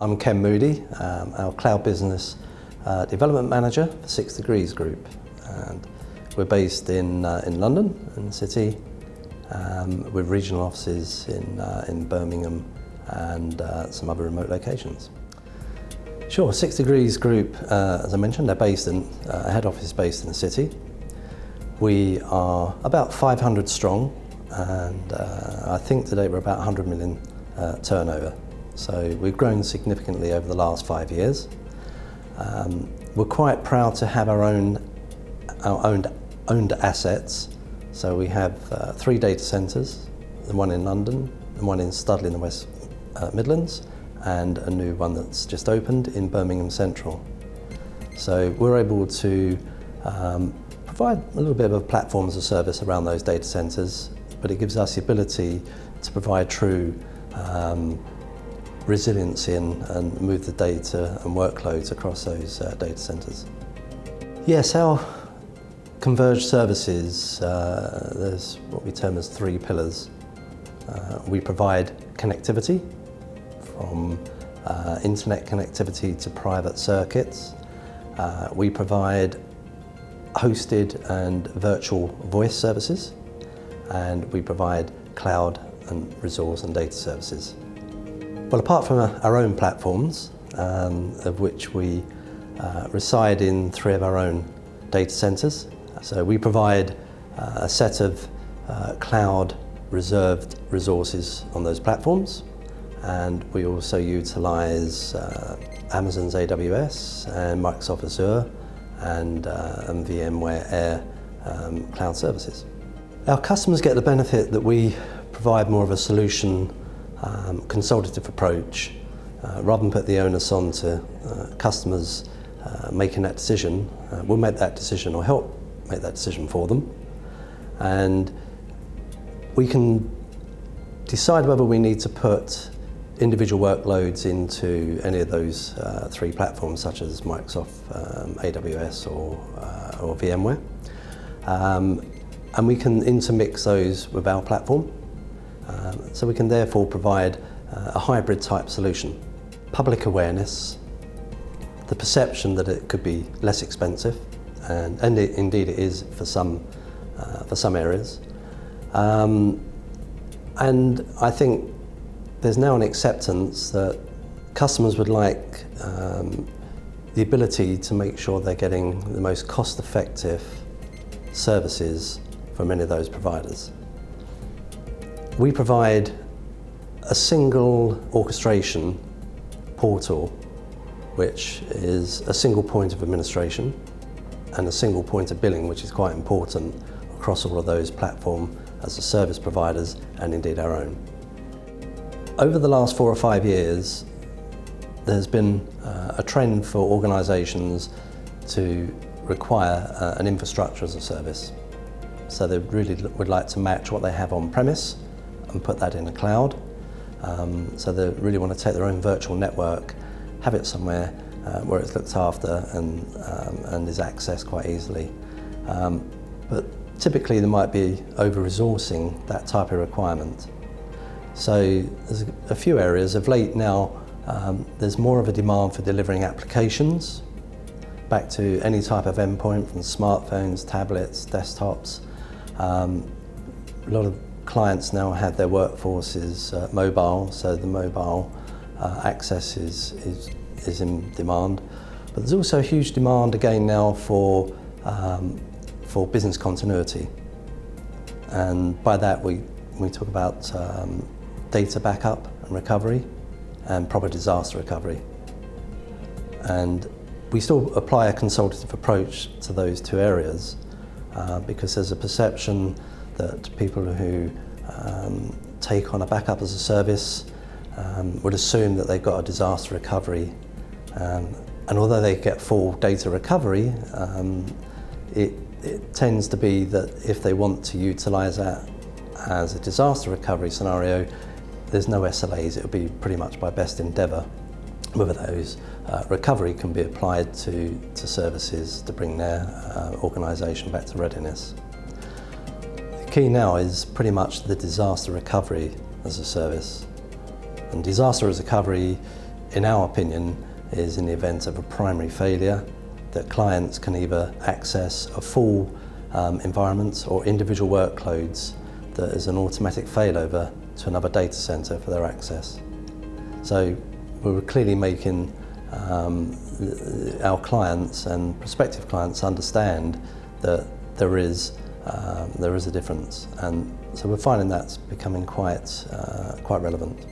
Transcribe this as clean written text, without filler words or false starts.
I'm Ken Moody, our Cloud Business Development Manager for 6 Degrees Group. And we're based in London, in the city, with regional offices in Birmingham and some other remote locations. Sure, 6 Degrees Group, as I mentioned, they're based in, a head office based in the city. We are about 500 strong, and I think today we're about 100 million turnover. So we've grown significantly over the last 5 years. We're quite proud to have our owned assets. So we have 3 data centres, the one in London, the one in Studley in the West Midlands, and a new one that's just opened in Birmingham Central. So we're able to provide a little bit of a platform as a service around those data centres, but it gives us the ability to provide true resiliency and move the data and workloads across those data centres. Yes, our converged services, there's what we term as 3 pillars. We provide connectivity, from internet connectivity to private circuits. We provide hosted and virtual voice services, and we provide cloud and resource and data services. Well, apart from our own platforms, of which we reside in 3 of our own data centres, so we provide a set of cloud reserved resources on those platforms, and we also utilise Amazon's AWS and Microsoft Azure and VMware Air cloud services. Our customers get the benefit that we provide more of a solution consultative approach. Rather than put the onus on to customers making that decision, we'll make that decision or help make that decision for them. And we can decide whether we need to put individual workloads into any of those 3 platforms, such as Microsoft, AWS or VMware. And we can intermix those with our platform. So we can therefore provide a hybrid type solution. Public awareness, the perception that it could be less expensive, and indeed it is for some areas. And I think there's now an acceptance that customers would like the ability to make sure they're getting the most cost-effective services from any of those providers. We provide a single orchestration portal, which is a single point of administration and a single point of billing, which is quite important across all of those platform as a service providers and indeed our own. Over the last 4 or 5 years, there's been a trend for organisations to require an infrastructure as a service. So they really would like to match what they have on premise and put that in the cloud. So they really want to take their own virtual network, have it somewhere where it's looked after and is accessed quite easily. But typically there might be over-resourcing that type of requirement. So there's a few areas. Of late now, there's more of a demand for delivering applications back to any type of endpoint, from smartphones, tablets, desktops. A lot of clients now have their workforces mobile, so the mobile access is in demand. But there's also a huge demand again now for business continuity. And by that we talk about data backup and recovery and proper disaster recovery. And we still apply a consultative approach to those 2 areas because there's a perception that people who take on a backup as a service would assume that they've got a disaster recovery. And although they get full data recovery, it tends to be that if they want to utilise that as a disaster recovery scenario, there's no SLAs. It will be pretty much by best endeavour whether those recovery can be applied to services to bring their organisation back to readiness. The key now is pretty much the disaster recovery as a service. And disaster recovery in our opinion, is in the event of a primary failure, that clients can either access a full environment or individual workloads that is an automatic failover to another data center for their access. So we're clearly making our clients and prospective clients understand that there is a difference, and so we're finding that's becoming quite relevant.